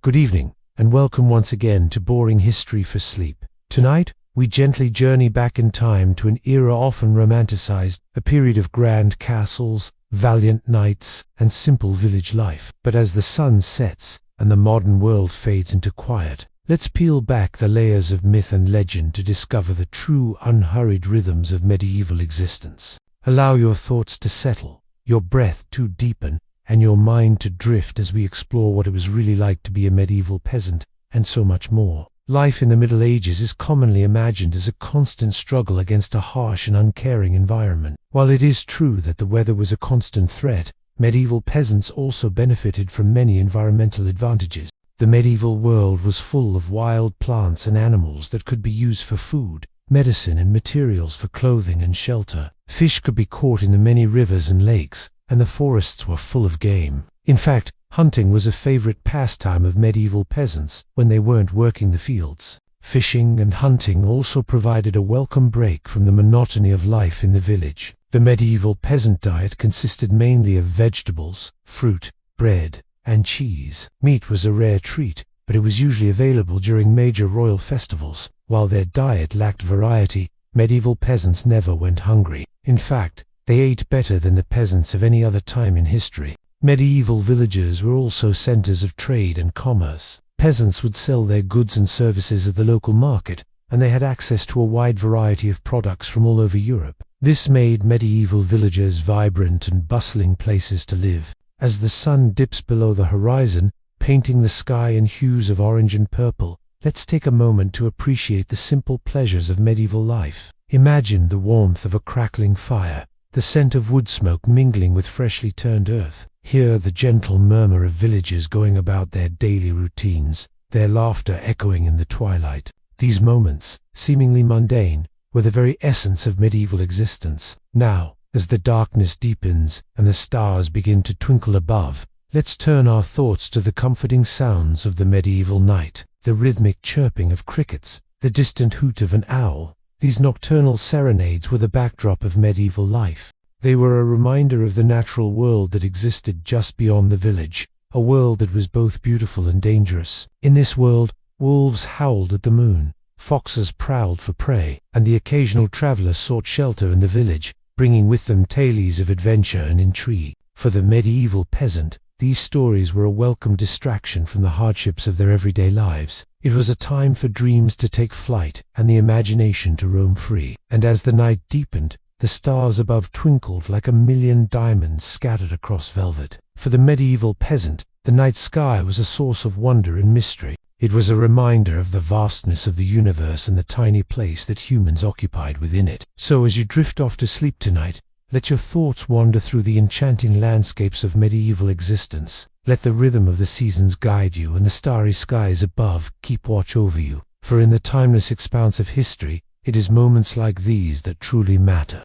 Good evening, and welcome once again to Boring History for Sleep. Tonight, we gently journey back in time to an era often romanticized, a period of grand castles, valiant knights, and simple village life. But as the sun sets, and the modern world fades into quiet, let's peel back the layers of myth and legend to discover the true, unhurried rhythms of medieval existence. Allow your thoughts to settle, your breath to deepen, and your mind to drift as we explore what it was really like to be a medieval peasant, and so much more. Life in the Middle Ages is commonly imagined as a constant struggle against a harsh and uncaring environment. While it is true that the weather was a constant threat, medieval peasants also benefited from many environmental advantages. The medieval world was full of wild plants and animals that could be used for food, medicine, and materials for clothing and shelter. Fish could be caught in the many rivers and lakes, and the forests were full of game. In fact, hunting was a favorite pastime of medieval peasants when they weren't working the fields. Fishing and hunting also provided a welcome break from the monotony of life in the village. The medieval peasant diet consisted mainly of vegetables, fruit, bread, and cheese. Meat was a rare treat, but it was usually available during major royal festivals. While their diet lacked variety, medieval peasants never went hungry. In fact, they ate better than the peasants of any other time in history. Medieval villages were also centers of trade and commerce. Peasants would sell their goods and services at the local market, and they had access to a wide variety of products from all over Europe. This made medieval villages vibrant and bustling places to live. As the sun dips below the horizon, painting the sky in hues of orange and purple, let's take a moment to appreciate the simple pleasures of medieval life. Imagine the warmth of a crackling fire, the scent of wood smoke mingling with freshly turned earth. Hear the gentle murmur of villagers going about their daily routines, their laughter echoing in the twilight. These moments, seemingly mundane, were the very essence of medieval existence. Now, as the darkness deepens and the stars begin to twinkle above, let's turn our thoughts to the comforting sounds of the medieval night. The rhythmic chirping of crickets, the distant hoot of an owl. These nocturnal serenades were the backdrop of medieval life. They were a reminder of the natural world that existed just beyond the village, a world that was both beautiful and dangerous. In this world, wolves howled at the moon, foxes prowled for prey, and the occasional traveler sought shelter in the village, bringing with them tales of adventure and intrigue. For the medieval peasant, these stories were a welcome distraction from the hardships of their everyday lives. It was a time for dreams to take flight and the imagination to roam free. And as the night deepened, the stars above twinkled like a million diamonds scattered across velvet. For the medieval peasant, the night sky was a source of wonder and mystery. It was a reminder of the vastness of the universe and the tiny place that humans occupied within it. So as you drift off to sleep tonight, let your thoughts wander through the enchanting landscapes of medieval existence. Let the rhythm of the seasons guide you, and the starry skies above keep watch over you. For in the timeless expanse of history, it is moments like these that truly matter.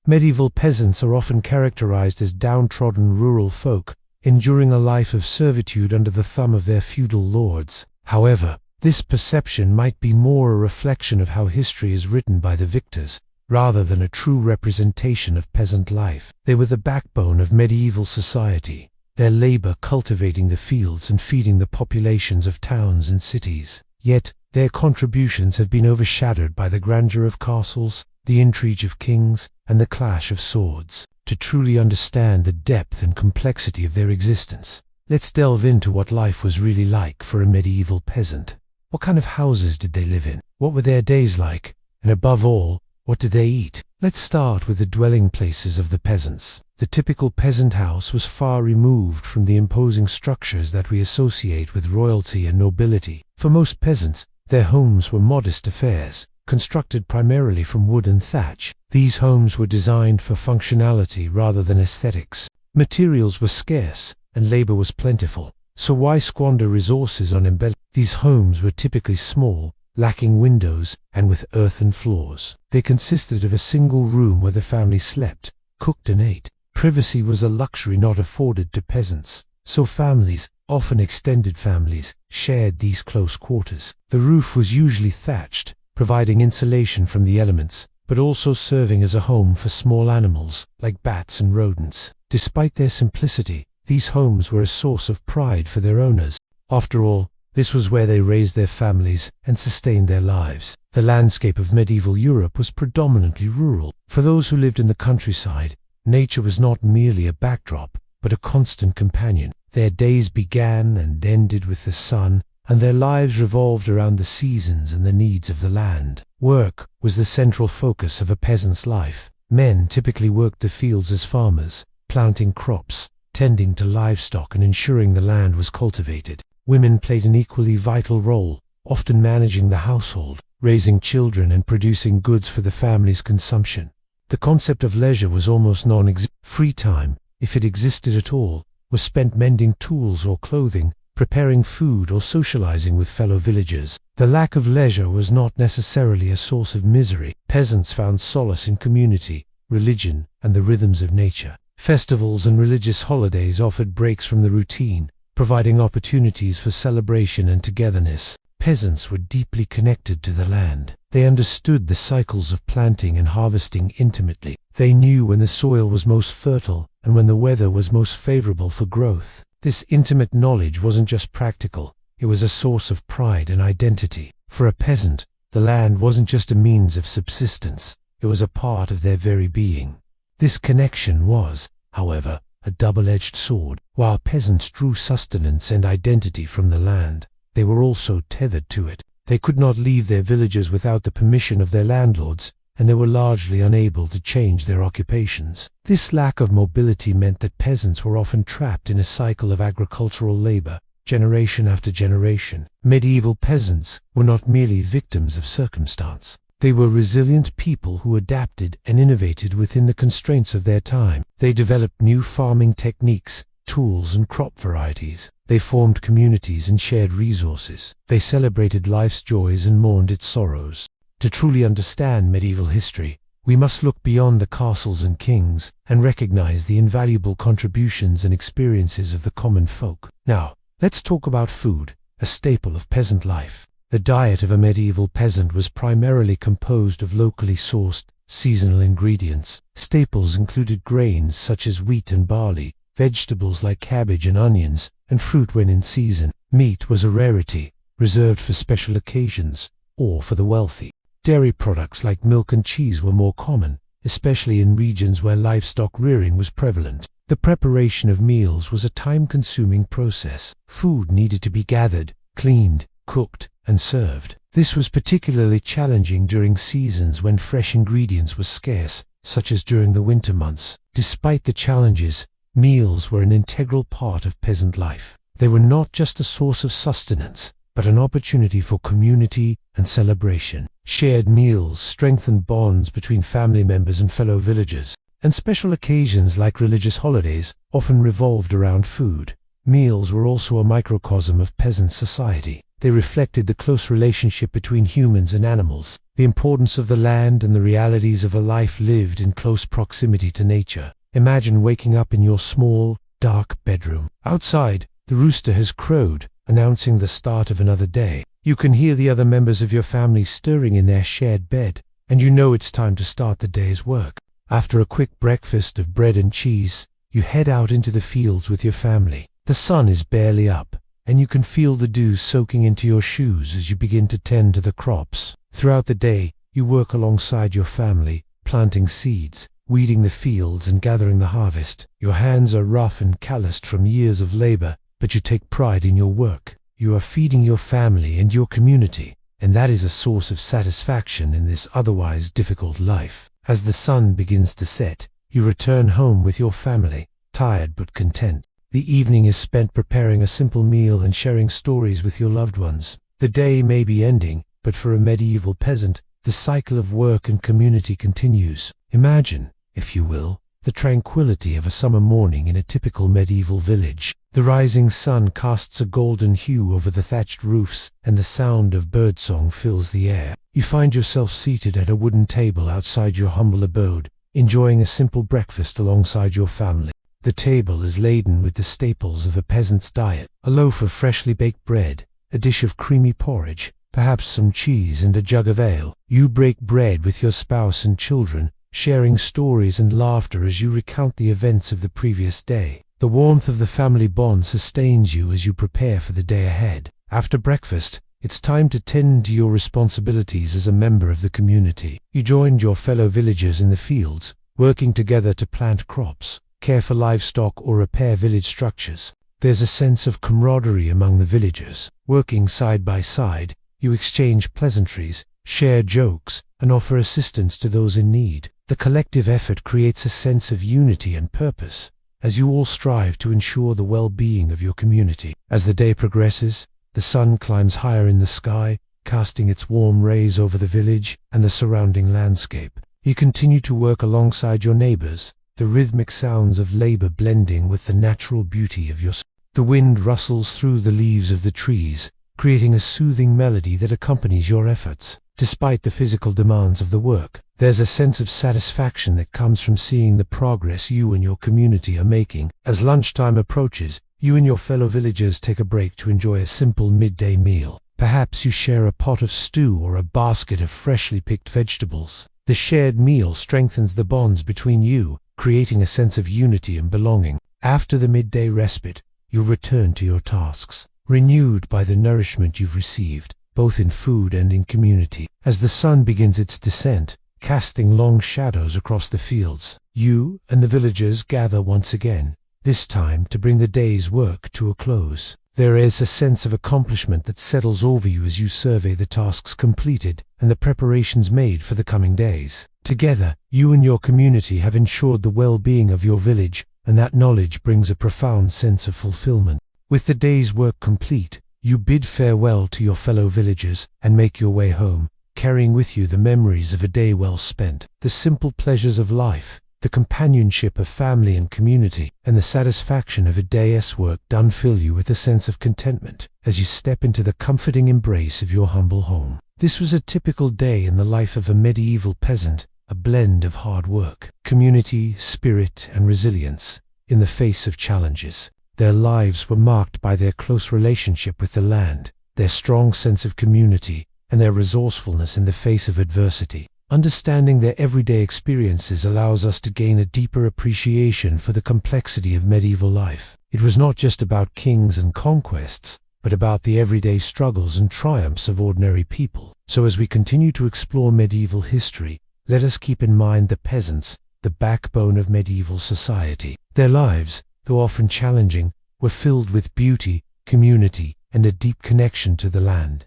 Medieval peasants are often characterized as downtrodden rural folk, enduring a life of servitude under the thumb of their feudal lords. However, this perception might be more a reflection of how history is written by the victors, rather than a true representation of peasant life. They were the backbone of medieval society, their labor cultivating the fields and feeding the populations of towns and cities. Yet, their contributions have been overshadowed by the grandeur of castles, the intrigue of kings, and the clash of swords. To truly understand the depth and complexity of their existence, let's delve into what life was really like for a medieval peasant. What kind of houses did they live in? What were their days like? And above all, what did they eat? Let's start with the dwelling places of the peasants. The typical peasant house was far removed from the imposing structures that we associate with royalty and nobility. For most peasants, their homes were modest affairs, constructed primarily from wood and thatch. These homes were designed for functionality rather than aesthetics. Materials were scarce, and labor was plentiful. So why squander resources on embellishment? These homes were typically small, lacking windows, and with earthen floors. They consisted of a single room where the family slept, cooked, and ate. Privacy was a luxury not afforded to peasants, so families, often extended families, shared these close quarters. The roof was usually thatched, providing insulation from the elements, but also serving as a home for small animals, like bats and rodents. Despite their simplicity, These homes were a source of pride for their owners. After all, this was where they raised their families and sustained their lives. The landscape of medieval Europe was predominantly rural. For those who lived in the countryside, nature was not merely a backdrop, but a constant companion. Their days began and ended with the sun, and their lives revolved around the seasons and the needs of the land. Work was the central focus of a peasant's life. Men typically worked the fields as farmers, planting crops, tending to livestock, and ensuring the land was cultivated. Women played an equally vital role, often managing the household, raising children, and producing goods for the family's consumption. The concept of leisure was almost non-existent. Free time, if it existed at all, was spent mending tools or clothing, preparing food, or socializing with fellow villagers. The lack of leisure was not necessarily a source of misery. Peasants found solace in community, religion, and the rhythms of nature. Festivals and religious holidays offered breaks from the routine, providing opportunities for celebration and togetherness. Peasants were deeply connected to the land. They understood the cycles of planting and harvesting intimately. They knew when the soil was most fertile and when the weather was most favorable for growth. This intimate knowledge wasn't just practical, it was a source of pride and identity. For a peasant, the land wasn't just a means of subsistence, it was a part of their very being. This connection was, however, a double-edged sword. While peasants drew sustenance and identity from the land, they were also tethered to it. They could not leave their villages without the permission of their landlords, and they were largely unable to change their occupations. This lack of mobility meant that peasants were often trapped in a cycle of agricultural labor, generation after generation. Medieval peasants were not merely victims of circumstance. They were resilient people who adapted and innovated within the constraints of their time. They developed new farming techniques, tools, and crop varieties. They formed communities and shared resources. They celebrated life's joys and mourned its sorrows. To truly understand medieval history, we must look beyond the castles and kings and recognize the invaluable contributions and experiences of the common folk. Now, let's talk about food, a staple of peasant life. The diet of a medieval peasant was primarily composed of locally sourced, seasonal ingredients. Staples included grains such as wheat and barley, vegetables like cabbage and onions, and fruit when in season. Meat was a rarity, reserved for special occasions or for the wealthy. Dairy products like milk and cheese were more common, especially in regions where livestock rearing was prevalent. The preparation of meals was a time-consuming process. Food needed to be gathered, cleaned, cooked, and served. This was particularly challenging during seasons when fresh ingredients were scarce, such as during the winter months. Despite the challenges, meals were an integral part of peasant life. They were not just a source of sustenance, but an opportunity for community and celebration. Shared meals strengthened bonds between family members and fellow villagers, and special occasions like religious holidays often revolved around food. Meals were also a microcosm of peasant society. They reflected the close relationship between humans and animals, the importance of the land, and the realities of a life lived in close proximity to nature. Imagine waking up in your small, dark bedroom. Outside, the rooster has crowed, announcing the start of another day. You can hear the other members of your family stirring in their shared bed, and you know it's time to start the day's work. After a quick breakfast of bread and cheese, you head out into the fields with your family. The sun is barely up, and you can feel the dew soaking into your shoes as you begin to tend to the crops. Throughout the day, you work alongside your family, planting seeds, weeding the fields, and gathering the harvest. Your hands are rough and calloused from years of labor, but you take pride in your work. You are feeding your family and your community, and that is a source of satisfaction in this otherwise difficult life. As the sun begins to set, you return home with your family, tired but content. The evening is spent preparing a simple meal and sharing stories with your loved ones. The day may be ending, but for a medieval peasant, the cycle of work and community continues. Imagine, if you will, the tranquility of a summer morning in a typical medieval village. The rising sun casts a golden hue over the thatched roofs, and the sound of birdsong fills the air. You find yourself seated at a wooden table outside your humble abode, enjoying a simple breakfast alongside your family. The table is laden with the staples of a peasant's diet: a loaf of freshly baked bread, a dish of creamy porridge, perhaps some cheese, and a jug of ale. You break bread with your spouse and children, sharing stories and laughter as you recount the events of the previous day. The warmth of the family bond sustains you as you prepare for the day ahead. After breakfast, it's time to tend to your responsibilities as a member of the community. You joined your fellow villagers in the fields, working together to plant crops, care for livestock, or repair village structures. There's a sense of camaraderie among the villagers. Working side by side, you exchange pleasantries, share jokes, and offer assistance to those in need. The collective effort creates a sense of unity and purpose, as you all strive to ensure the well-being of your community. As the day progresses, the sun climbs higher in the sky, casting its warm rays over the village and the surrounding landscape. You continue to work alongside your neighbors, the rhythmic sounds of labor blending with the natural beauty of your space. The wind rustles through the leaves of the trees, creating a soothing melody that accompanies your efforts. Despite the physical demands of the work, there's a sense of satisfaction that comes from seeing the progress you and your community are making. As lunchtime approaches, you and your fellow villagers take a break to enjoy a simple midday meal. Perhaps you share a pot of stew or a basket of freshly picked vegetables. The shared meal strengthens the bonds between you, creating a sense of unity and belonging. After the midday respite, you'll return to your tasks, renewed by the nourishment you've received, both in food and in community. As the sun begins its descent, casting long shadows across the fields, you and the villagers gather once again, this time to bring the day's work to a close. There is a sense of accomplishment that settles over you as you survey the tasks completed and the preparations made for the coming days. Together, you and your community have ensured the well-being of your village, and that knowledge brings a profound sense of fulfillment. With the day's work complete, you bid farewell to your fellow villagers and make your way home, carrying with you the memories of a day well spent. The simple pleasures of life, the companionship of family and community, and the satisfaction of a day's work done fill you with a sense of contentment as you step into the comforting embrace of your humble home. This was a typical day in the life of a medieval peasant, a blend of hard work, community, spirit, and resilience in the face of challenges. Their lives were marked by their close relationship with the land, their strong sense of community, and their resourcefulness in the face of adversity. Understanding their everyday experiences allows us to gain a deeper appreciation for the complexity of medieval life. It was not just about kings and conquests, but about the everyday struggles and triumphs of ordinary people. So as we continue to explore medieval history, let us keep in mind the peasants, the backbone of medieval society. Their lives, though often challenging, were filled with beauty, community, and a deep connection to the land.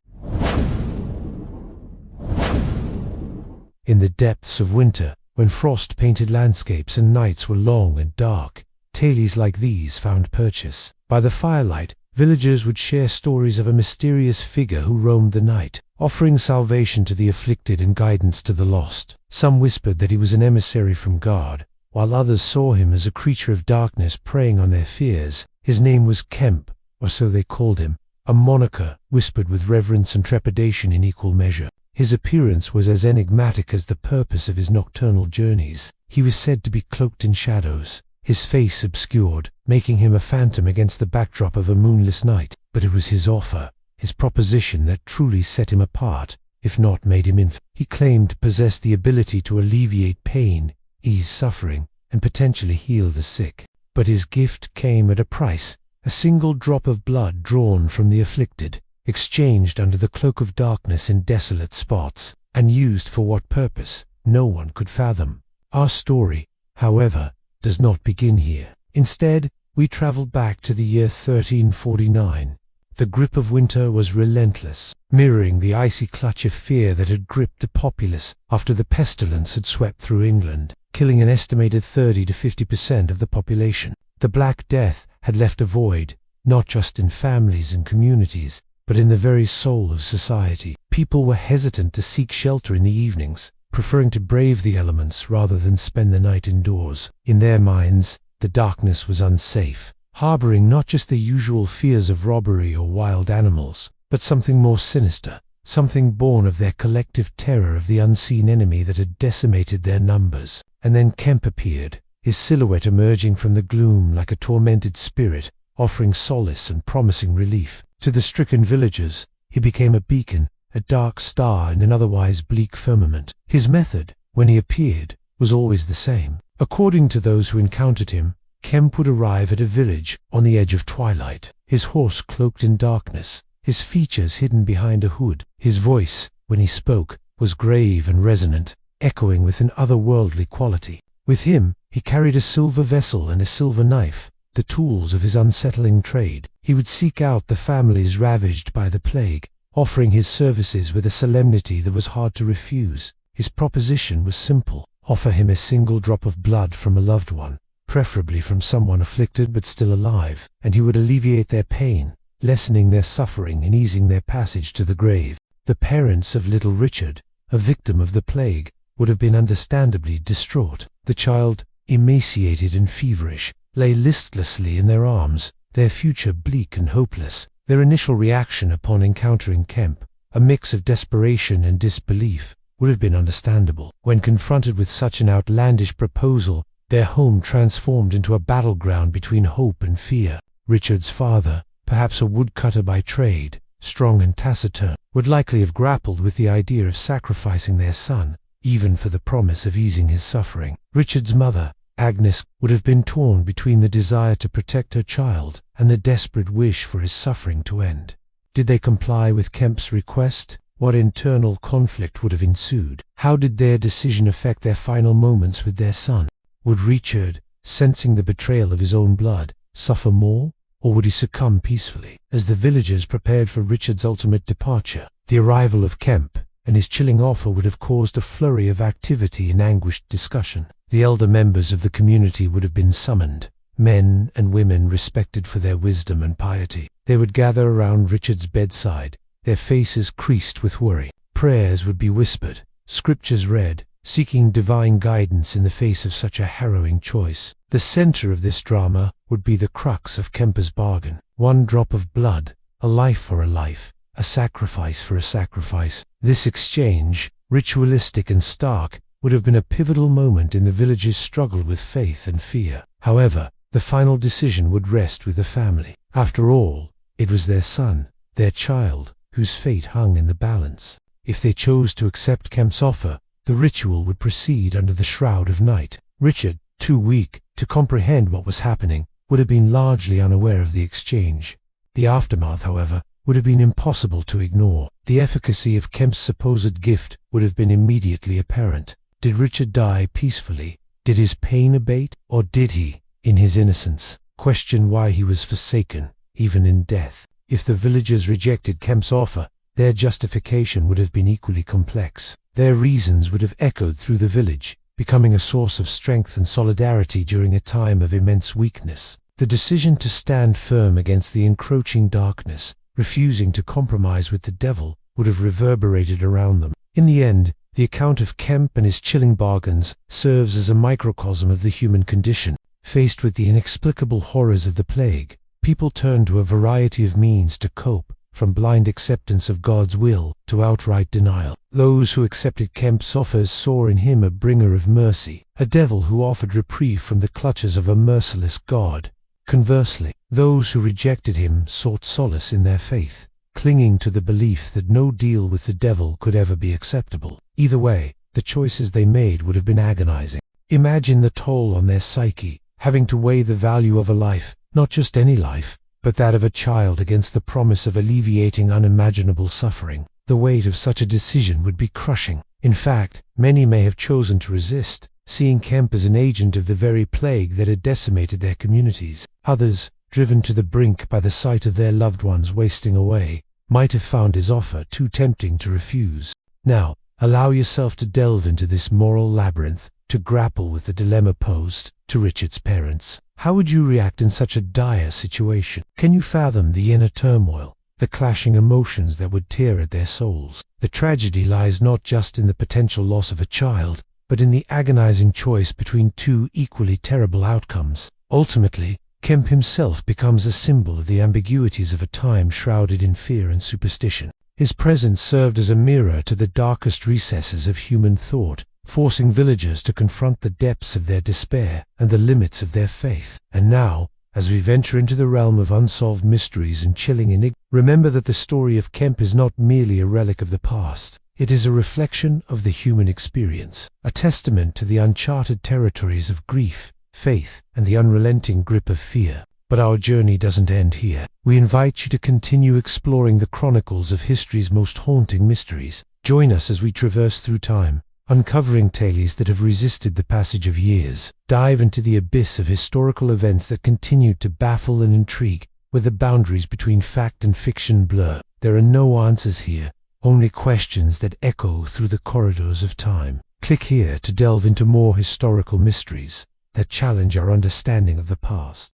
In the depths of winter, when frost-painted landscapes and nights were long and dark, tales like these found purchase. By the firelight, villagers would share stories of a mysterious figure who roamed the night, offering salvation to the afflicted and guidance to the lost. Some whispered that he was an emissary from God, while others saw him as a creature of darkness preying on their fears. His name was Kemp, or so they called him, a moniker whispered with reverence and trepidation in equal measure. His appearance was as enigmatic as the purpose of his nocturnal journeys. He was said to be cloaked in shadows, his face obscured, making him a phantom against the backdrop of a moonless night. But it was his offer, his proposition, that truly set him apart, if not made him infamous. He claimed to possess the ability to alleviate pain, ease suffering, and potentially heal the sick. But his gift came at a price, a single drop of blood drawn from the afflicted, exchanged under the cloak of darkness in desolate spots, and used for what purpose no one could fathom. Our story, however, does not begin here. Instead, we travel back to the year 1349. The grip of winter was relentless, mirroring the icy clutch of fear that had gripped the populace after the pestilence had swept through England, killing an estimated 30 to 50% of the population. The Black Death had left a void, not just in families and communities, but in the very soul of society. People were hesitant to seek shelter in the evenings, preferring to brave the elements rather than spend the night indoors. In their minds, the darkness was unsafe, harboring not just the usual fears of robbery or wild animals, but something more sinister, something born of their collective terror of the unseen enemy that had decimated their numbers. And then Kemp appeared, his silhouette emerging from the gloom like a tormented spirit, offering solace and promising relief. To the stricken villagers, he became a beacon, a dark star in an otherwise bleak firmament. His method, when he appeared, was always the same. According to those who encountered him, Kemp would arrive at a village on the edge of twilight, his horse cloaked in darkness, his features hidden behind a hood. His voice, when he spoke, was grave and resonant, echoing with an otherworldly quality. With him, he carried a silver vessel and a silver knife, the tools of his unsettling trade. He would seek out the families ravaged by the plague, offering his services with a solemnity that was hard to refuse. His proposition was simple: offer him a single drop of blood from a loved one, preferably from someone afflicted but still alive, and he would alleviate their pain, lessening their suffering and easing their passage to the grave. The parents of little Richard, a victim of the plague, would have been understandably distraught. The child, emaciated and feverish, lay listlessly in their arms, their future bleak and hopeless. Their initial reaction upon encountering Kemp, a mix of desperation and disbelief, would have been understandable. When confronted with such an outlandish proposal, their home transformed into a battleground between hope and fear. Richard's father, perhaps a woodcutter by trade, strong and taciturn, would likely have grappled with the idea of sacrificing their son, even for the promise of easing his suffering. Richard's mother, Agnes, would have been torn between the desire to protect her child and the desperate wish for his suffering to end. Did they comply with Kemp's request? What internal conflict would have ensued? How did their decision affect their final moments with their son? Would Richard, sensing the betrayal of his own blood, suffer more, or would he succumb peacefully? As the villagers prepared for Richard's ultimate departure, the arrival of Kemp and his chilling offer would have caused a flurry of activity and anguished discussion. The elder members of the community would have been summoned, men and women respected for their wisdom and piety. They would gather around Richard's bedside, their faces creased with worry. Prayers would be whispered, scriptures read, seeking divine guidance in the face of such a harrowing choice. The center of this drama would be the crux of Kemper's bargain. One drop of blood, a life for a life, a sacrifice for a sacrifice. This exchange, ritualistic and stark, would have been a pivotal moment in the village's struggle with faith and fear. However, the final decision would rest with the family. After all, it was their son, their child, whose fate hung in the balance. If they chose to accept Kemp's offer, the ritual would proceed under the shroud of night. Richard, too weak to comprehend what was happening, would have been largely unaware of the exchange. The aftermath, however, would have been impossible to ignore. The efficacy of Kemp's supposed gift would have been immediately apparent. Did Richard die peacefully? Did his pain abate? Or did he, in his innocence, question why he was forsaken, even in death? If the villagers rejected Kemp's offer, their justification would have been equally complex. Their reasons would have echoed through the village, becoming a source of strength and solidarity during a time of immense weakness. The decision to stand firm against the encroaching darkness, refusing to compromise with the devil, would have reverberated around them. In the end, the account of Kemp and his chilling bargains serves as a microcosm of the human condition. Faced with the inexplicable horrors of the plague, people turned to a variety of means to cope, from blind acceptance of God's will to outright denial. Those who accepted Kemp's offers saw in him a bringer of mercy, a devil who offered reprieve from the clutches of a merciless God. Conversely, those who rejected him sought solace in their faith, clinging to the belief that no deal with the devil could ever be acceptable. Either way, the choices they made would have been agonizing. Imagine the toll on their psyche, having to weigh the value of a life, not just any life, but that of a child against the promise of alleviating unimaginable suffering. The weight of such a decision would be crushing. In fact, many may have chosen to resist, seeing Kemp as an agent of the very plague that had decimated their communities. Others, driven to the brink by the sight of their loved ones wasting away, might have found his offer too tempting to refuse. Now, allow yourself to delve into this moral labyrinth, to grapple with the dilemma posed to Richard's parents. How would you react in such a dire situation? Can you fathom the inner turmoil, the clashing emotions that would tear at their souls? The tragedy lies not just in the potential loss of a child, but in the agonizing choice between two equally terrible outcomes. Ultimately, Kemp himself becomes a symbol of the ambiguities of a time shrouded in fear and superstition. His presence served as a mirror to the darkest recesses of human thought, forcing villagers to confront the depths of their despair and the limits of their faith. And now, as we venture into the realm of unsolved mysteries and chilling enigmas, remember that the story of Kemp is not merely a relic of the past. It is a reflection of the human experience, a testament to the uncharted territories of grief, faith, and the unrelenting grip of fear. But our journey doesn't end here. We invite you to continue exploring the chronicles of history's most haunting mysteries. Join us as we traverse through time, uncovering tales that have resisted the passage of years. Dive into the abyss of historical events that continue to baffle and intrigue, where the boundaries between fact and fiction blur. There are no answers here, only questions that echo through the corridors of time. Click here to delve into more historical mysteries that challenge our understanding of the past.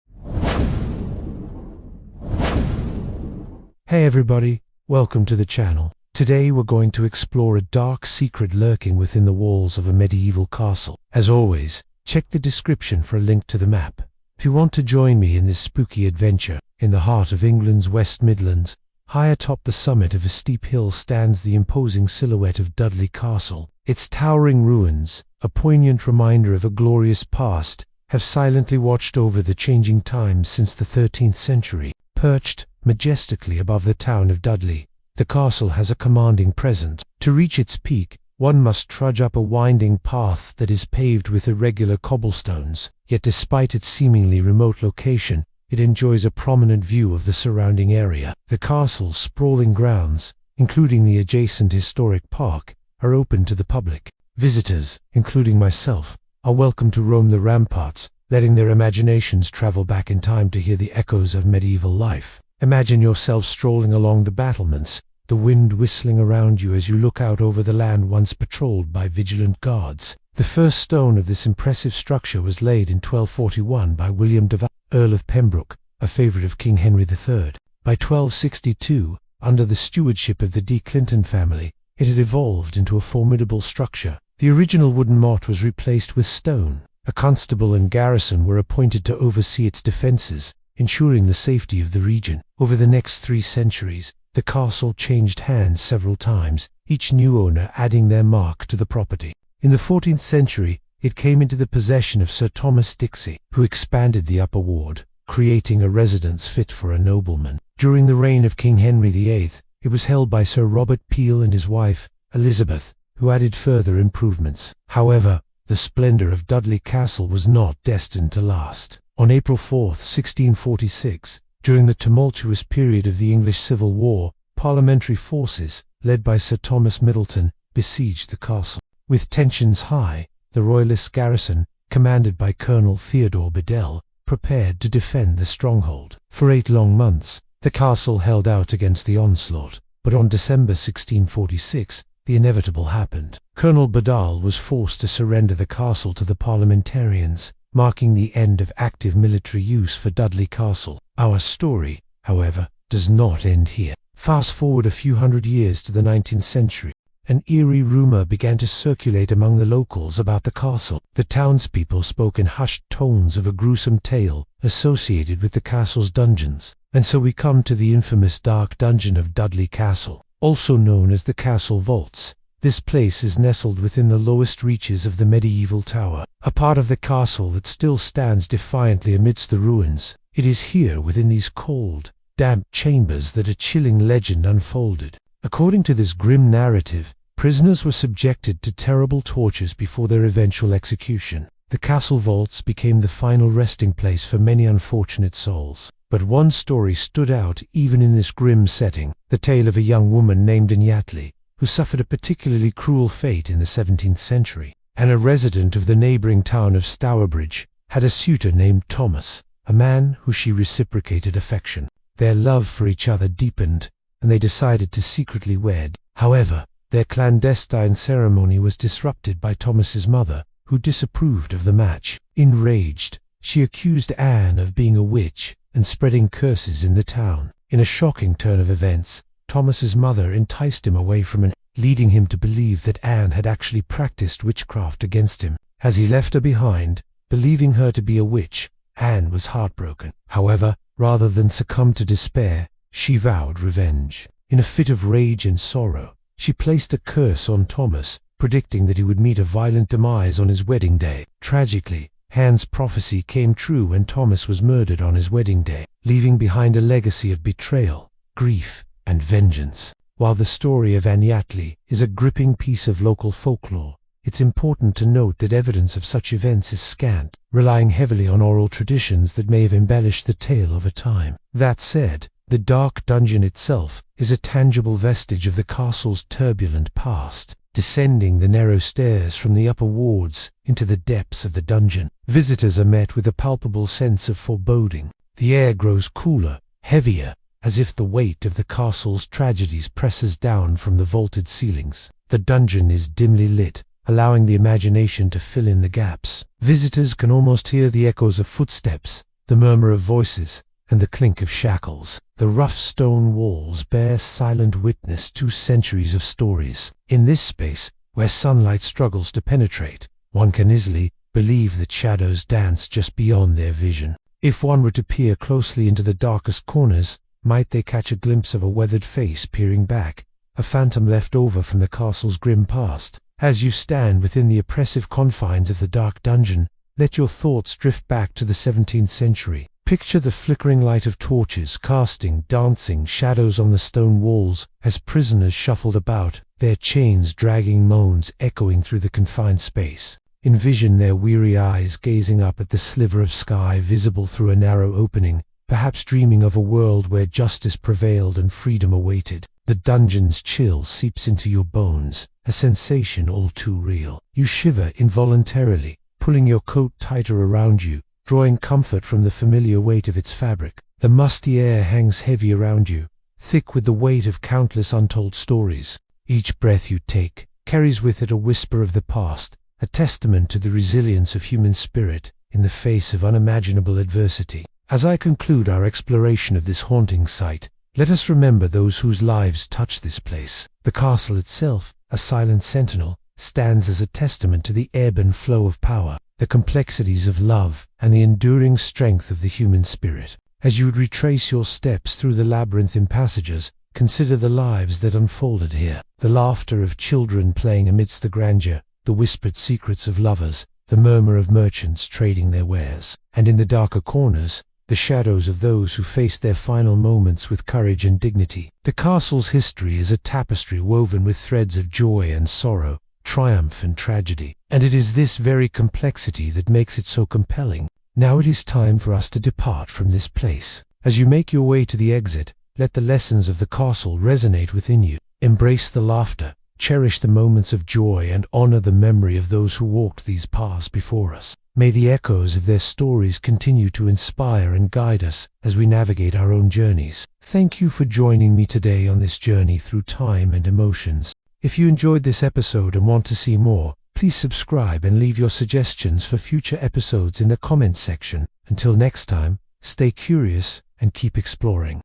Hey everybody, welcome to the channel. Today we're going to explore a dark secret lurking within the walls of a medieval castle. As always, check the description for a link to the map. If you want to join me in this spooky adventure, in the heart of England's West Midlands, high atop the summit of a steep hill stands the imposing silhouette of Dudley Castle. Its towering ruins, a poignant reminder of a glorious past, have silently watched over the changing times since the 13th century. Perched majestically above the town of Dudley, the castle has a commanding presence. To reach its peak, one must trudge up a winding path that is paved with irregular cobblestones, yet despite its seemingly remote location, it enjoys a prominent view of the surrounding area. The castle's sprawling grounds, including the adjacent historic park, are open to the public. Visitors, including myself, are welcome to roam the ramparts, letting their imaginations travel back in time to hear the echoes of medieval life. Imagine yourself strolling along the battlements, the wind whistling around you as you look out over the land once patrolled by vigilant guards. The first stone of this impressive structure was laid in 1241 by William de Valle, Earl of Pembroke, a favourite of King Henry III. By 1262, under the stewardship of the de Clinton family, it had evolved into a formidable structure. The original wooden motte was replaced with stone. A constable and garrison were appointed to oversee its defences, ensuring the safety of the region. Over the next 3 centuries, the castle changed hands several times, each new owner adding their mark to the property. In the 14th century, it came into the possession of Sir Thomas Dixey, who expanded the upper ward, creating a residence fit for a nobleman. During the reign of King Henry VIII, it was held by Sir Robert Peel and his wife, Elizabeth, who added further improvements. However, the splendour of Dudley Castle was not destined to last. On April 4, 1646, during the tumultuous period of the English Civil War, parliamentary forces, led by Sir Thomas Middleton, besieged the castle. With tensions high, the Royalist garrison, commanded by Colonel Theodore Bedell, prepared to defend the stronghold. For 8 long months, the castle held out against the onslaught, but on December 1646, the inevitable happened. Colonel Bedell was forced to surrender the castle to the parliamentarians, marking the end of active military use for Dudley Castle. Our story, however, does not end here. Fast forward a few hundred years to the 19th century. An eerie rumour began to circulate among the locals about the castle. The townspeople spoke in hushed tones of a gruesome tale associated with the castle's dungeons. And so we come to the infamous dark dungeon of Dudley Castle, also known as the Castle Vaults. This place is nestled within the lowest reaches of the medieval tower, a part of the castle that still stands defiantly amidst the ruins. It is here, within these cold, damp chambers, that a chilling legend unfolded. According to this grim narrative, prisoners were subjected to terrible tortures before their eventual execution. The castle vaults became the final resting place for many unfortunate souls. But one story stood out even in this grim setting, the tale of a young woman named Anyatli, who suffered a particularly cruel fate in the 17th century. And a resident of the neighbouring town of Stourbridge had a suitor named Thomas, a man who she reciprocated affection. Their love for each other deepened, and they decided to secretly wed. However, their clandestine ceremony was disrupted by Thomas's mother, who disapproved of the match. Enraged, she accused Anne of being a witch and spreading curses in the town. In a shocking turn of events, Thomas's mother enticed him away from Anne, leading him to believe that Anne had actually practiced witchcraft against him. As he left her behind, believing her to be a witch, Anne was heartbroken. However, rather than succumb to despair, she vowed revenge. In a fit of rage and sorrow, she placed a curse on Thomas, predicting that he would meet a violent demise on his wedding day. Tragically, Anne's prophecy came true and Thomas was murdered on his wedding day, leaving behind a legacy of betrayal, grief, and vengeance. While the story of Anyatli is a gripping piece of local folklore, it's important to note that evidence of such events is scant, relying heavily on oral traditions that may have embellished the tale over time. That said, the dark dungeon itself is a tangible vestige of the castle's turbulent past. Descending the narrow stairs from the upper wards into the depths of the dungeon, visitors are met with a palpable sense of foreboding. The air grows cooler, heavier, as if the weight of the castle's tragedies presses down from the vaulted ceilings. The dungeon is dimly lit, allowing the imagination to fill in the gaps. Visitors can almost hear the echoes of footsteps, the murmur of voices, and the clink of shackles. The rough stone walls bear silent witness to centuries of stories. In this space, where sunlight struggles to penetrate, one can easily believe that shadows dance just beyond their vision. If one were to peer closely into the darkest corners, might they catch a glimpse of a weathered face peering back, a phantom left over from the castle's grim past? As you stand within the oppressive confines of the dark dungeon, let your thoughts drift back to the 17th century. Picture the flickering light of torches casting dancing shadows on the stone walls as prisoners shuffled about, their chains dragging moans echoing through the confined space. Envision their weary eyes gazing up at the sliver of sky visible through a narrow opening, perhaps dreaming of a world where justice prevailed and freedom awaited. The dungeon's chill seeps into your bones, a sensation all too real. You shiver involuntarily, pulling your coat tighter around you, drawing comfort from the familiar weight of its fabric. The musty air hangs heavy around you, thick with the weight of countless untold stories. Each breath you take carries with it a whisper of the past, a testament to the resilience of human spirit in the face of unimaginable adversity. As I conclude our exploration of this haunting site, let us remember those whose lives touch this place. The castle itself, a silent sentinel, stands as a testament to the ebb and flow of power, the complexities of love, and the enduring strength of the human spirit. As you retrace your steps through the labyrinthine passages, consider the lives that unfolded here. The laughter of children playing amidst the grandeur, the whispered secrets of lovers, the murmur of merchants trading their wares. And in the darker corners, the shadows of those who faced their final moments with courage and dignity. The castle's history is a tapestry woven with threads of joy and sorrow, triumph and tragedy, and it is this very complexity that makes it so compelling. Now it is time for us to depart from this place. As you make your way to the exit, let the lessons of the castle resonate within you. Embrace the laughter, cherish the moments of joy, and honor the memory of those who walked these paths before us. May the echoes of their stories continue to inspire and guide us as we navigate our own journeys. Thank you for joining me today on this journey through time and emotions. If you enjoyed this episode and want to see more, please subscribe and leave your suggestions for future episodes in the comments section. Until next time, stay curious and keep exploring.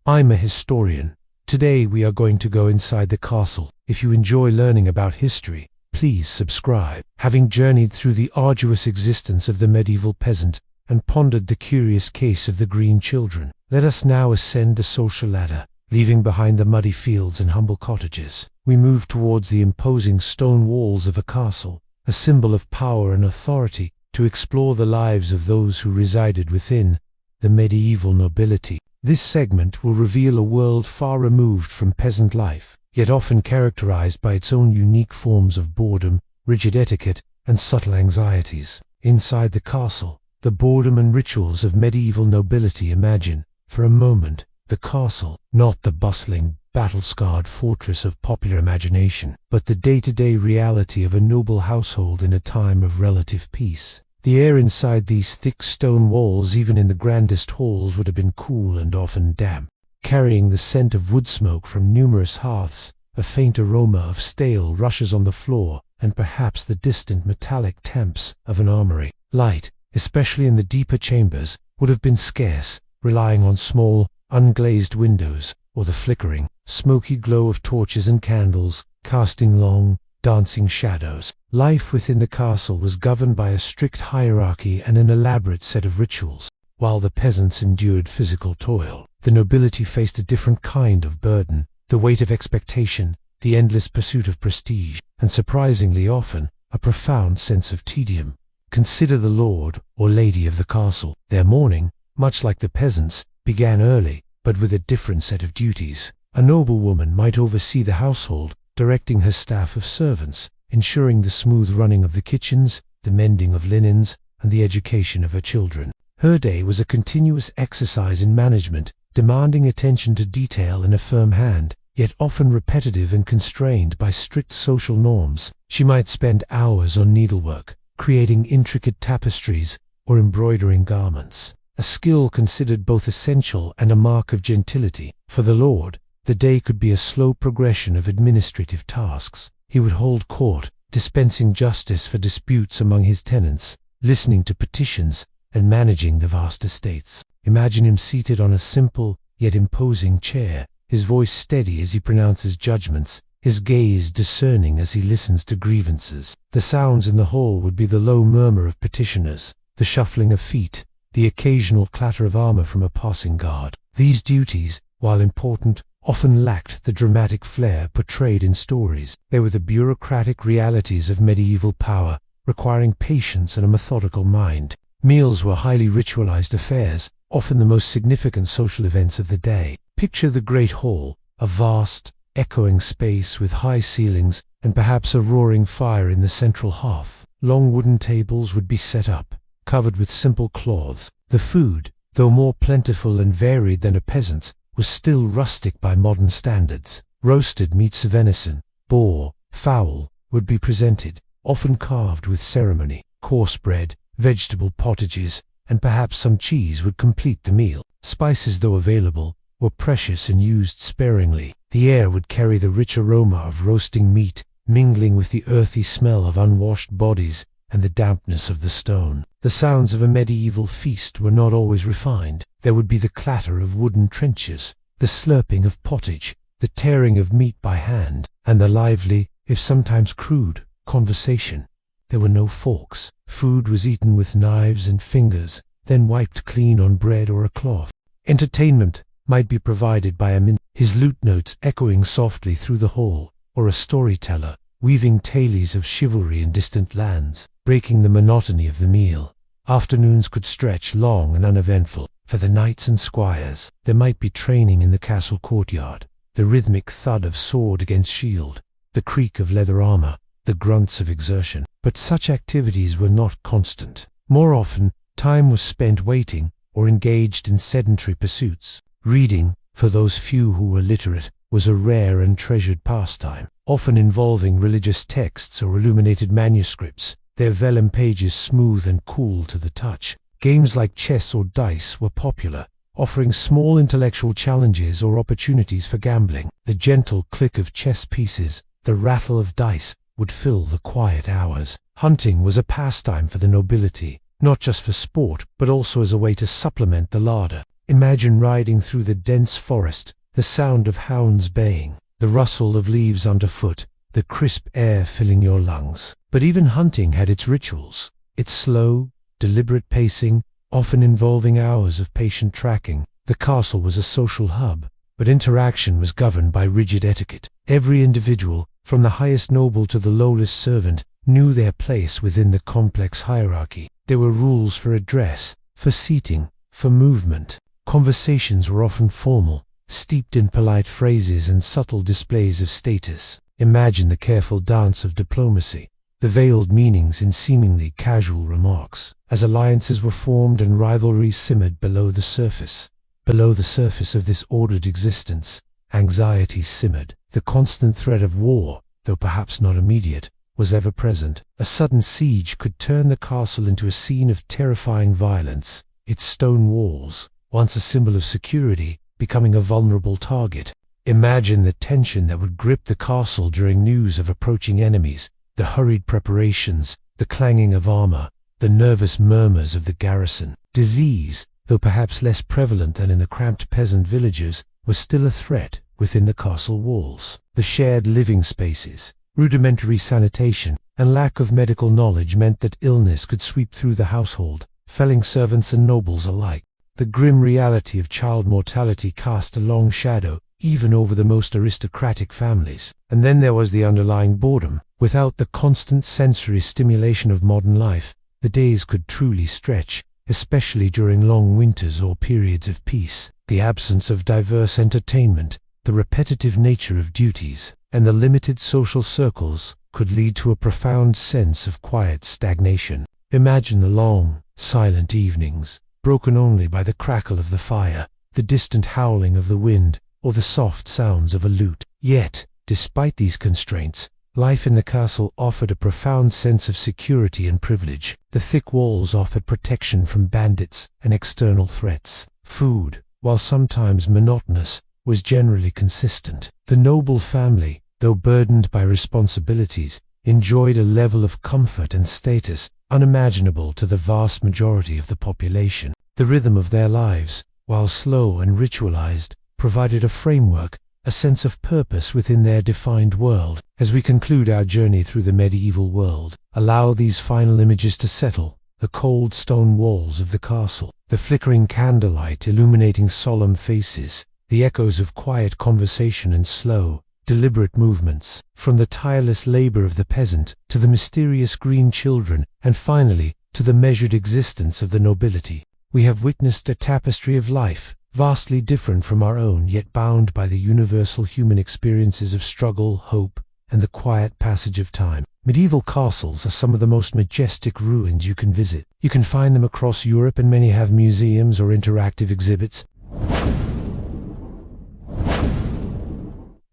I'm a historian. Today we are going to go inside the castle. If you enjoy learning about history, please subscribe. Having journeyed through the arduous existence of the medieval peasant and pondered the curious case of the green children, let us now ascend the social ladder. Leaving behind the muddy fields and humble cottages, we move towards the imposing stone walls of a castle, a symbol of power and authority, to explore the lives of those who resided within, the medieval nobility. This segment will reveal a world far removed from peasant life, yet often characterized by its own unique forms of boredom, rigid etiquette, and subtle anxieties. Inside the castle, the boredom and rituals of medieval nobility. Imagine, for a moment, the castle, not the bustling, battle-scarred fortress of popular imagination, but the day-to-day reality of a noble household in a time of relative peace. The air inside these thick stone walls, even in the grandest halls, would have been cool and often damp, carrying the scent of wood smoke from numerous hearths, a faint aroma of stale rushes on the floor, and perhaps the distant metallic taps of an armory. Light, especially in the deeper chambers, would have been scarce, relying on small, unglazed windows, or the flickering, smoky glow of torches and candles, casting long, dancing shadows. Life within the castle was governed by a strict hierarchy and an elaborate set of rituals. While the peasants endured physical toil, the nobility faced a different kind of burden, the weight of expectation, the endless pursuit of prestige, and surprisingly often, a profound sense of tedium. Consider the lord or lady of the castle. Their morning, much like the peasants, began early, but with a different set of duties. A noblewoman might oversee the household, directing her staff of servants, ensuring the smooth running of the kitchens, the mending of linens, and the education of her children. Her day was a continuous exercise in management, demanding attention to detail and a firm hand, yet often repetitive and constrained by strict social norms. She might spend hours on needlework, creating intricate tapestries or embroidering garments, a skill considered both essential and a mark of gentility. For the lord, the day could be a slow progression of administrative tasks. He would hold court, dispensing justice for disputes among his tenants, listening to petitions, and managing the vast estates. Imagine him seated on a simple yet imposing chair, his voice steady as he pronounces judgments, his gaze discerning as he listens to grievances. The sounds in the hall would be the low murmur of petitioners, the shuffling of feet, the occasional clatter of armor from a passing guard. These duties, while important, often lacked the dramatic flair portrayed in stories. They were the bureaucratic realities of medieval power, requiring patience and a methodical mind. Meals were highly ritualized affairs, often the most significant social events of the day. Picture the great hall, a vast, echoing space with high ceilings and perhaps a roaring fire in the central hearth. Long wooden tables would be set up, covered with simple cloths. The food, though more plentiful and varied than a peasant's, was still rustic by modern standards. Roasted meats of venison, boar, fowl would be presented, often carved with ceremony. Coarse bread, vegetable pottages, and perhaps some cheese would complete the meal. Spices, though available, were precious and used sparingly. The air would carry the rich aroma of roasting meat, mingling with the earthy smell of unwashed bodies and the dampness of the stone. The sounds of a medieval feast were not always refined. There would be the clatter of wooden trenchers, the slurping of pottage, the tearing of meat by hand, and the lively, if sometimes crude, conversation. There were no forks. Food was eaten with knives and fingers, then wiped clean on bread or a cloth. Entertainment might be provided by a his lute notes echoing softly through the hall, or a storyteller, weaving tales of chivalry in distant lands, breaking the monotony of the meal. Afternoons could stretch long and uneventful. For the knights and squires, there might be training in the castle courtyard, the rhythmic thud of sword against shield, the creak of leather armor, the grunts of exertion. But such activities were not constant. More often, time was spent waiting or engaged in sedentary pursuits. Reading, for those few who were literate, was a rare and treasured pastime, often involving religious texts or illuminated manuscripts, their vellum pages smooth and cool to the touch. Games like chess or dice were popular, offering small intellectual challenges or opportunities for gambling. The gentle click of chess pieces, the rattle of dice, would fill the quiet hours. Hunting was a pastime for the nobility, not just for sport, but also as a way to supplement the larder. Imagine riding through the dense forest, the sound of hounds baying, the rustle of leaves underfoot, the crisp air filling your lungs. But even hunting had its rituals, its slow, deliberate pacing, often involving hours of patient tracking. The castle was a social hub, but interaction was governed by rigid etiquette. Every individual, from the highest noble to the lowest servant, knew their place within the complex hierarchy. There were rules for address, for seating, for movement. Conversations were often formal, steeped in polite phrases and subtle displays of status. Imagine the careful dance of diplomacy, the veiled meanings in seemingly casual remarks, as alliances were formed and rivalries simmered below the surface. Below the surface of this ordered existence, anxiety simmered. The constant threat of war, though perhaps not immediate, was ever present. A sudden siege could turn the castle into a scene of terrifying violence, its stone walls, once a symbol of security, becoming a vulnerable target. Imagine the tension that would grip the castle during news of approaching enemies, the hurried preparations, the clanging of armor, the nervous murmurs of the garrison. Disease, though perhaps less prevalent than in the cramped peasant villages, was still a threat within the castle walls. The shared living spaces, rudimentary sanitation, and lack of medical knowledge meant that illness could sweep through the household, felling servants and nobles alike. The grim reality of child mortality cast a long shadow even over the most aristocratic families. And then there was the underlying boredom. Without the constant sensory stimulation of modern life, the days could truly stretch, especially during long winters or periods of peace. The absence of diverse entertainment, the repetitive nature of duties, and the limited social circles could lead to a profound sense of quiet stagnation. Imagine the long, silent evenings, broken only by the crackle of the fire, the distant howling of the wind, or the soft sounds of a lute. Yet, despite these constraints, life in the castle offered a profound sense of security and privilege. The thick walls offered protection from bandits and external threats. Food, while sometimes monotonous, was generally consistent. The noble family, though burdened by responsibilities, enjoyed a level of comfort and status unimaginable to the vast majority of the population. The rhythm of their lives, while slow and ritualized, provided a framework, a sense of purpose within their defined world. As we conclude our journey through the medieval world, allow these final images to settle: the cold stone walls of the castle, the flickering candlelight illuminating solemn faces, the echoes of quiet conversation and slow, deliberate movements, from the tireless labor of the peasant to the mysterious green children, and finally to the measured existence of the nobility. We have witnessed a tapestry of life, vastly different from our own, yet bound by the universal human experiences of struggle, hope, and the quiet passage of time. Medieval castles are some of the most majestic ruins you can visit. You can find them across Europe, and many have museums or interactive exhibits.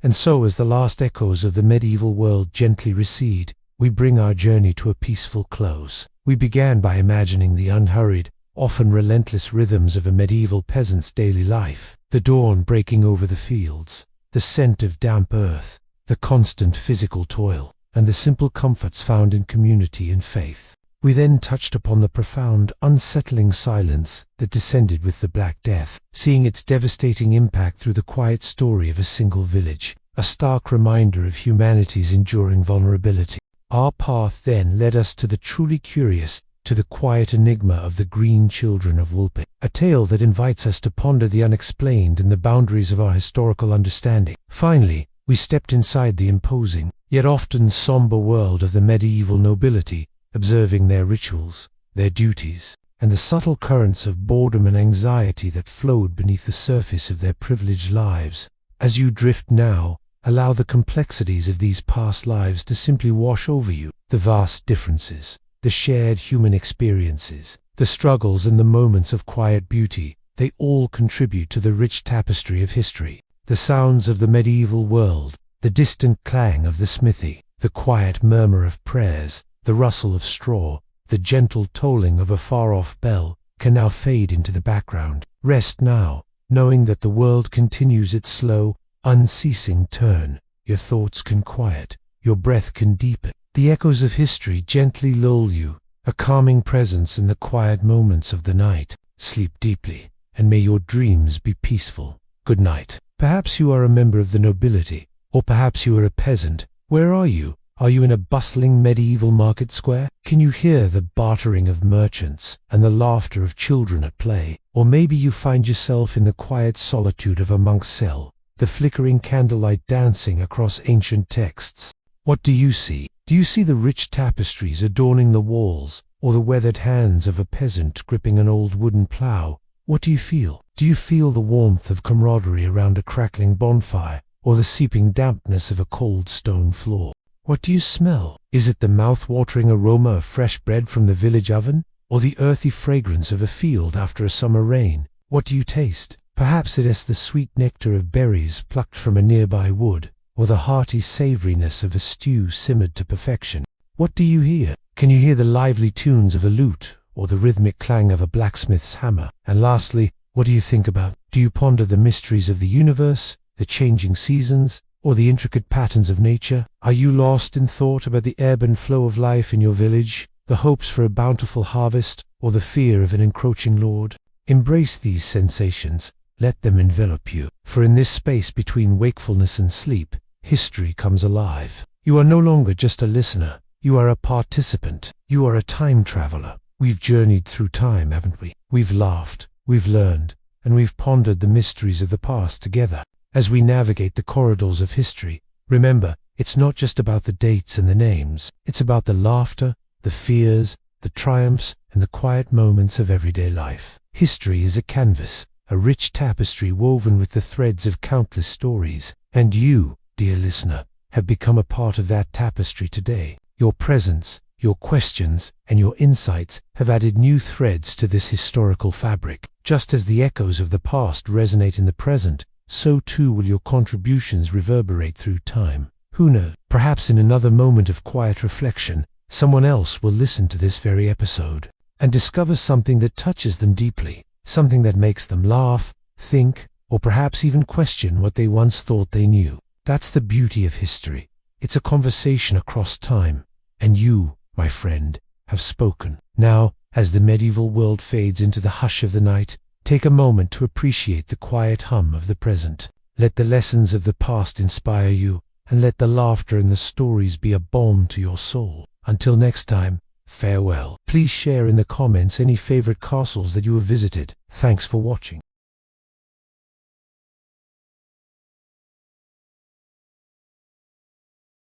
And so, as the last echoes of the medieval world gently recede, we bring our journey to a peaceful close. We began by imagining the unhurried, often relentless rhythms of a medieval peasant's daily life, the dawn breaking over the fields, the scent of damp earth, the constant physical toil, and the simple comforts found in community and faith. We then touched upon the profound, unsettling silence that descended with the Black Death, seeing its devastating impact through the quiet story of a single village, a stark reminder of humanity's enduring vulnerability. Our path then led us to the truly curious, to the quiet enigma of the Green Children of Woolpit, a tale that invites us to ponder the unexplained and the boundaries of our historical understanding. Finally, we stepped inside the imposing, yet often somber world of the medieval nobility, observing their rituals, their duties, and the subtle currents of boredom and anxiety that flowed beneath the surface of their privileged lives. As you drift now, allow the complexities of these past lives to simply wash over you, the vast differences, the shared human experiences, the struggles and the moments of quiet beauty. They all contribute to the rich tapestry of history. The sounds of the medieval world, the distant clang of the smithy, the quiet murmur of prayers, the rustle of straw, the gentle tolling of a far-off bell, can now fade into the background. Rest now, knowing that the world continues its slow, unceasing turn. Your thoughts can quiet, your breath can deepen. The echoes of history gently lull you, a calming presence in the quiet moments of the night. Sleep deeply, and may your dreams be peaceful. Good night. Perhaps you are a member of the nobility, or perhaps you are a peasant. Where are you? Are you in a bustling medieval market square? Can you hear the bartering of merchants and the laughter of children at play? Or maybe you find yourself in the quiet solitude of a monk's cell, the flickering candlelight dancing across ancient texts. What do you see? Do you see the rich tapestries adorning the walls, or the weathered hands of a peasant gripping an old wooden plough? What do you feel? Do you feel the warmth of camaraderie around a crackling bonfire, or the seeping dampness of a cold stone floor? What do you smell? Is it the mouth-watering aroma of fresh bread from the village oven, or the earthy fragrance of a field after a summer rain? What do you taste? Perhaps it is the sweet nectar of berries plucked from a nearby wood, or the hearty savouriness of a stew simmered to perfection. What do you hear? Can you hear the lively tunes of a lute, or the rhythmic clang of a blacksmith's hammer? And lastly, what do you think about? Do you ponder the mysteries of the universe, the changing seasons, or the intricate patterns of nature? Are you lost in thought about the ebb and flow of life in your village, the hopes for a bountiful harvest, or the fear of an encroaching lord? Embrace these sensations, let them envelop you, for in this space between wakefulness and sleep, history comes alive. You are no longer just a listener, you are a participant, you are a time traveler. We've journeyed through time, haven't we? We've laughed, we've learned, and we've pondered the mysteries of the past together. As we navigate the corridors of history, remember, it's not just about the dates and the names, it's about the laughter, the fears, the triumphs, and the quiet moments of everyday life. History is a canvas, a rich tapestry woven with the threads of countless stories. And you, dear listener, have become a part of that tapestry today. Your presence, your questions, and your insights have added new threads to this historical fabric. Just as the echoes of the past resonate in the present, so too will your contributions reverberate through time. Who knows? Perhaps in another moment of quiet reflection, someone else will listen to this very episode and discover something that touches them deeply, something that makes them laugh, think, or perhaps even question what they once thought they knew. That's the beauty of history. It's a conversation across time, and you, my friend, have spoken. Now, as the medieval world fades into the hush of the night, take a moment to appreciate the quiet hum of the present. Let the lessons of the past inspire you, and let the laughter and the stories be a balm to your soul. Until next time, farewell. Please share in the comments any favorite castles that you have visited. Thanks for watching.